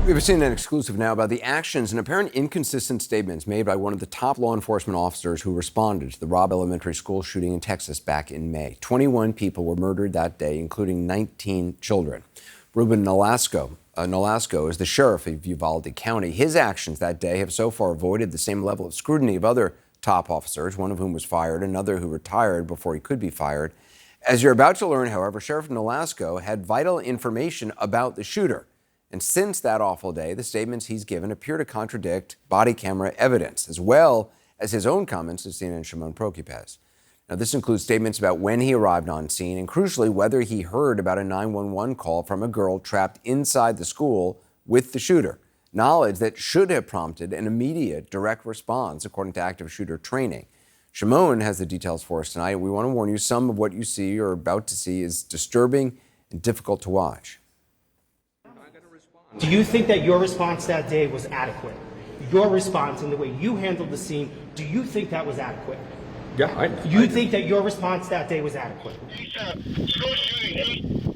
We have a CNN exclusive now about the actions and apparent inconsistent statements made by one of the top law enforcement officers who responded to the Robb Elementary School shooting in Texas back in May. 21 people were murdered that day, including 19 children. Ruben Nolasco is the sheriff of Uvalde County. His actions that day have so far avoided the same level of scrutiny of other top officers, one of whom was fired, another who retired before he could be fired. As you're about to learn, however, Sheriff Nolasco had vital information about the shooter. And since that awful day, the statements he's given appear to contradict body camera evidence, as well as his own comments to CNN Shimon Prokupecz. Now, this includes statements about when he arrived on scene and, crucially, whether he heard about a 911 call from a girl trapped inside the school with the shooter, knowledge that should have prompted an immediate direct response, according to active shooter training. Shimon has the details for us tonight. We want to warn you, some of what you see or are about to see is disturbing and difficult to watch. Do you think that your response that day was adequate? Your response and the way you handled the scene, do you think that was adequate? Yeah, You think that your response that day was adequate? School shooting.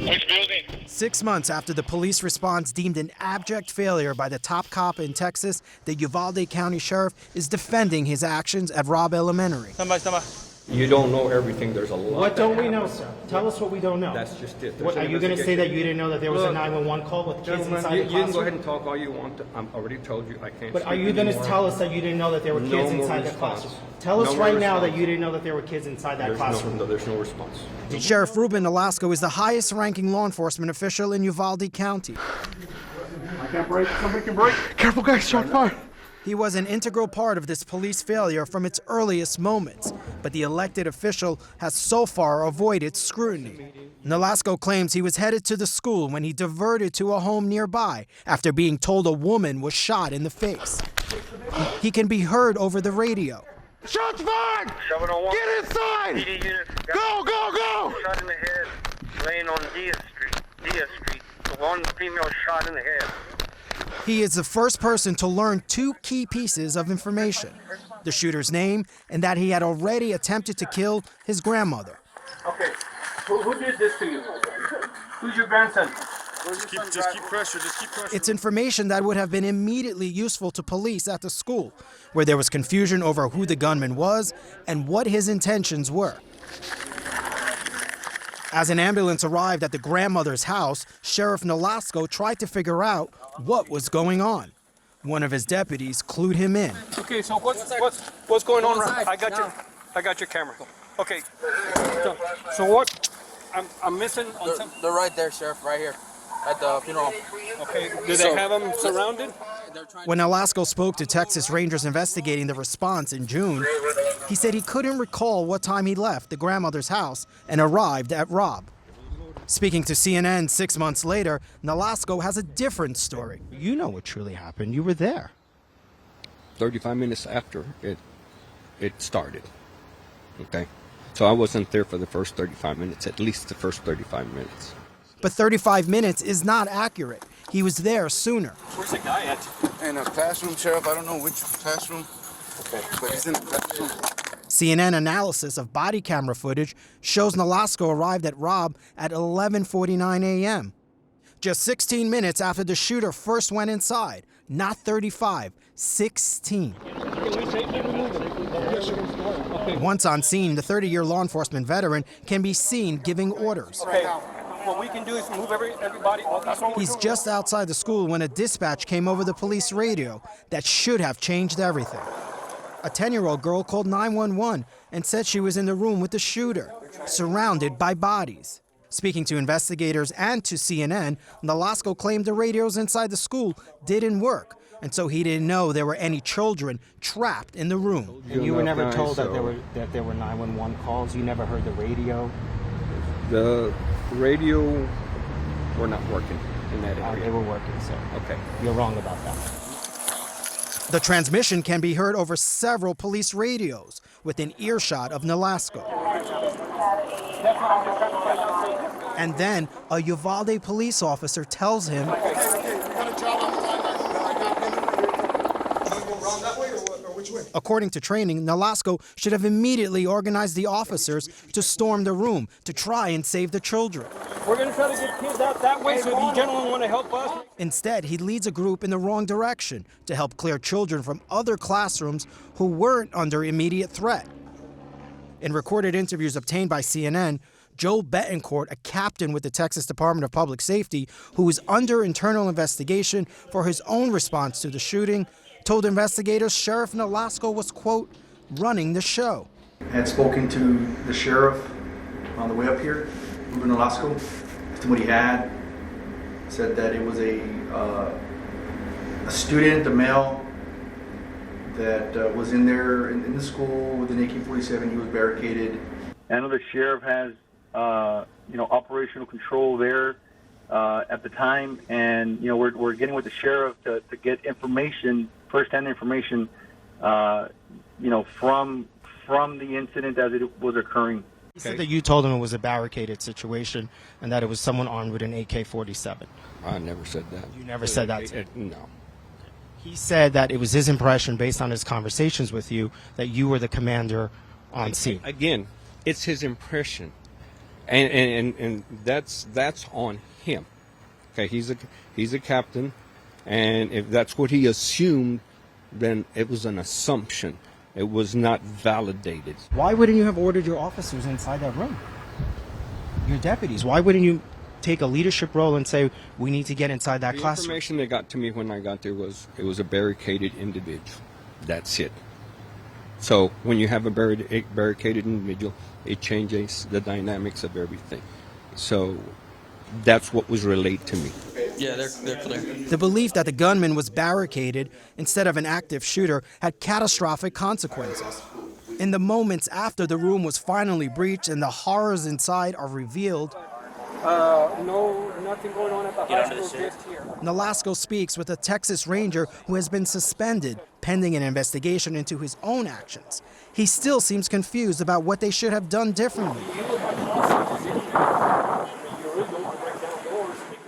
Which building? 6 months after the police response deemed an abject failure by the top cop in Texas, the Uvalde County Sheriff is defending his actions at Robb Elementary. you don't know everything. There's a lot. What don't we know, sir? Tell us what we don't know. That's just it. What, are you going to say that you didn't know that there was a 911 call with kids Gentlemen, inside the you classroom? can go ahead and talk all you want. I'm already told you I can't. But are speak you going to anymore. tell us that you didn't know that there were No kids more inside that response. classroom? Tell us No more right now that response. you didn't know that there were kids inside that classroom. There's no response. Sheriff Ruben Nolasco is the highest-ranking law enforcement official in Uvalde County. I can't break. Somebody can break. Careful, guys. Shot fire. He was an integral part of this police failure from its earliest moments, but the elected official has so far avoided scrutiny. Nolasco claims he was headed to the school when he diverted to a home nearby after being told a woman was shot in the face. He can be heard over the radio. Shots fired. 701. Get inside. PD units. Go, go, go. Shot in the head, laying on Diaz Street. The one female shot in the head. He is the first person to learn two key pieces of information: the shooter's name and that he had already attempted to kill his grandmother. Okay, who did this to you? Who's your grandson? Just keep pressure. It's information that would have been immediately useful to police at the school, where there was confusion over who the gunman was and what his intentions were. As an ambulance arrived at the grandmother's house, Sheriff Nolasco tried to figure out what was going on. One of his deputies clued him in. Okay, so what's going on? I got your camera. Okay. So what? I'm missing on some. They're right there, Sheriff, right here at the funeral. Okay. Do they have them surrounded? When Nolasco spoke to Texas Rangers investigating the response in June, he said he couldn't recall what time he left the grandmother's house and arrived at Robb. Speaking to CNN 6 months later, Nolasco has a different story. You know what truly happened. You were there. 35 minutes after it started. Okay. So I wasn't there for the first 35 minutes, at least the first 35 minutes. But 35 minutes is not accurate. He was there sooner. Where's the guy at? In a classroom, Sheriff. I don't know which classroom. Okay. But he's in the classroom. CNN analysis of body camera footage shows Nolasco arrived at Robb at 11:49 a.m. Just 16 minutes after the shooter first went inside. Not 35, 16. Once on scene, the 30-year law enforcement veteran can be seen giving orders. Okay. What we can do is move everybody. He's just outside the school when a dispatch came over the police radio that should have changed everything. A 10-year-old girl called 911 and said she was in the room with the shooter, surrounded by bodies. Speaking to investigators and to CNN, Nolasco claimed the radios inside the school didn't work, and so he didn't know there were any children trapped in the room. And you were never told that there were 911 calls? You never heard the radio? The radio were not working in that area. They were working, so Okay. you're wrong about that. The transmission can be heard over several police radios within earshot of Nolasco. And then a Uvalde police officer tells him According to training, Nolasco should have immediately organized the officers to storm the room to try and save the children. We're gonna try to get kids out that way, so if you gentlemen want to help us. Instead, he leads a group in the wrong direction to help clear children from other classrooms who weren't under immediate threat. In recorded interviews obtained by CNN, Joe Betancourt, a captain with the Texas Department of Public Safety who is under internal investigation for his own response to the shooting, told investigators Sheriff Nolasco was, quote, running the show. Had spoken to the sheriff on the way up here, Ruben Nolasco, to what he had. Said that it was a student, a male, that was in there in the school with an AK-47. He was barricaded. I know the sheriff has, operational control there at the time, and we're getting with the sheriff to get information, first-hand information, from the incident as it was occurring. He said that you told him it was a barricaded situation and that it was someone armed with an AK-47. I never said that. You never said that? No. He said that it was his impression, based on his conversations with you, that you were the commander on scene. Again, it's his impression, and that's on him. Okay, he's a captain, and if that's what he assumed, then it was an assumption. It was not validated. Why wouldn't you have ordered your officers inside that room? Your deputies. Why wouldn't you take a leadership role and say, we need to get inside that The classroom? information that got to me when I got there was it was a barricaded individual. That's it. So when you have a barricaded individual, it changes the dynamics of everything. So that's what was relayed to me. Yeah, they're clear. The belief that the gunman was barricaded instead of an active shooter had catastrophic consequences. In the moments after the room was finally breached and the horrors inside are revealed, No, nothing going on at the high school just here. Nolasco speaks with a Texas Ranger who has been suspended pending an investigation into his own actions. He still seems confused about what they should have done differently.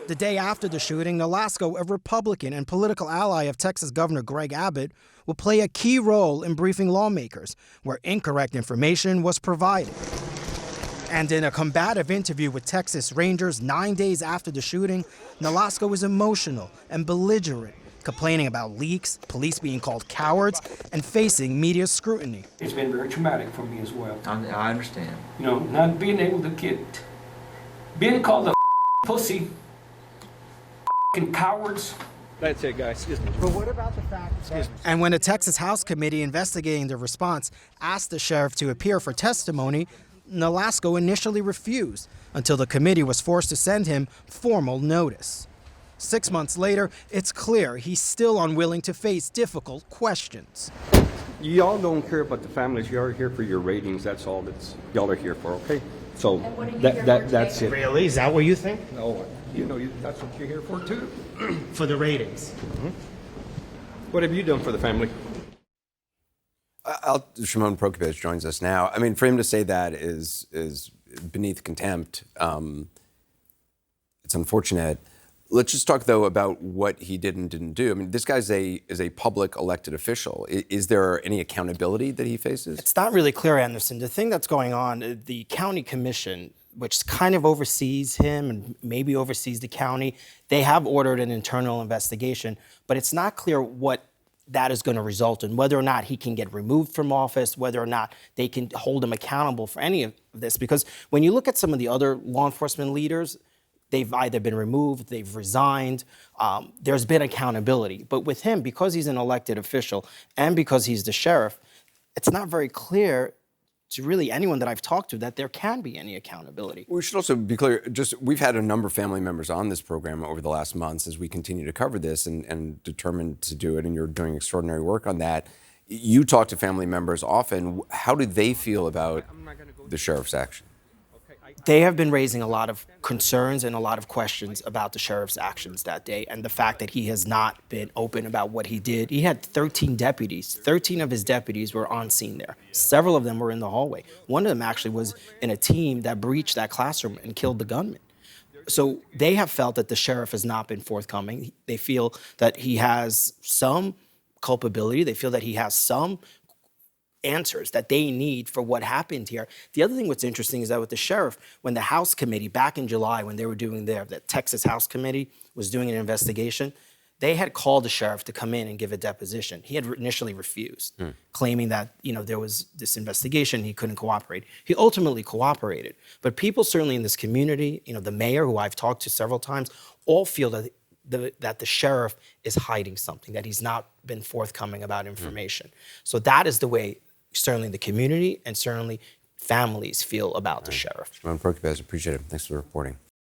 The day after the shooting, Nolasco, a Republican and political ally of Texas Governor Greg Abbott, will play a key role in briefing lawmakers where incorrect information was provided. And in a combative interview with Texas Rangers 9 days after the shooting, Nolasco was emotional and belligerent, complaining about leaks, police being called cowards, and facing media scrutiny. It's been very traumatic for me as well. I understand. Not being able to being called a pussy, cowards. That's it, guys. Excuse me. But what about the fact that... And when a Texas House committee investigating the response asked the sheriff to appear for testimony, Nolasco initially refused until the committee was forced to send him formal notice. 6 months later, it's clear he's still unwilling to face difficult questions. Y'all don't care about the families. Y'all are here for your ratings. That's all that y'all are here for, okay? So that's it. Really? Is that what you think? No, that's what you're here for, too. For the ratings. What have you done for the family? Shimon Prokopich joins us now. I mean, for him to say that is beneath contempt. It's unfortunate. Let's just talk, though, about what he did and didn't do. I mean, this guy is a public elected official. Is there any accountability that he faces? It's not really clear, Anderson. The thing that's going on, the county commission, which kind of oversees him and maybe oversees the county, they have ordered an internal investigation, but it's not clear what that is going to result in, whether or not he can get removed from office, whether or not they can hold him accountable for any of this. Because when you look at some of the other law enforcement leaders, they've either been removed, they've resigned, there's been accountability. But with him, because he's an elected official and because he's the sheriff, it's not very clear to really anyone that I've talked to that there can be any accountability. We should also be clear, we've had a number of family members on this program over the last months as we continue to cover this and determined to do it, and you're doing extraordinary work on that. You talk to family members often. How do they feel about the sheriff's action? They have been raising a lot of concerns and a lot of questions about the sheriff's actions that day and the fact that he has not been open about what he did. He had 13 deputies. 13 of his deputies were on scene there. Several of them were in the hallway. One of them actually was in a team that breached that classroom and killed the gunman. So they have felt that the sheriff has not been forthcoming. They feel that he has some culpability. They feel that he has some answers that they need for what happened here. The other thing what's interesting is that with the sheriff, when the House committee back in July, when they were doing the Texas House committee was doing an investigation, they had called the sheriff to come in and give a deposition. He had initially refused, claiming that there was this investigation, he couldn't cooperate. He ultimately cooperated. But people certainly in this community, the mayor, who I've talked to several times, all feel that the sheriff is hiding something, that he's not been forthcoming about information. So that is the way certainly the community and certainly families feel about the sheriff. Shimon Prokupecz, appreciate it. Thanks for reporting.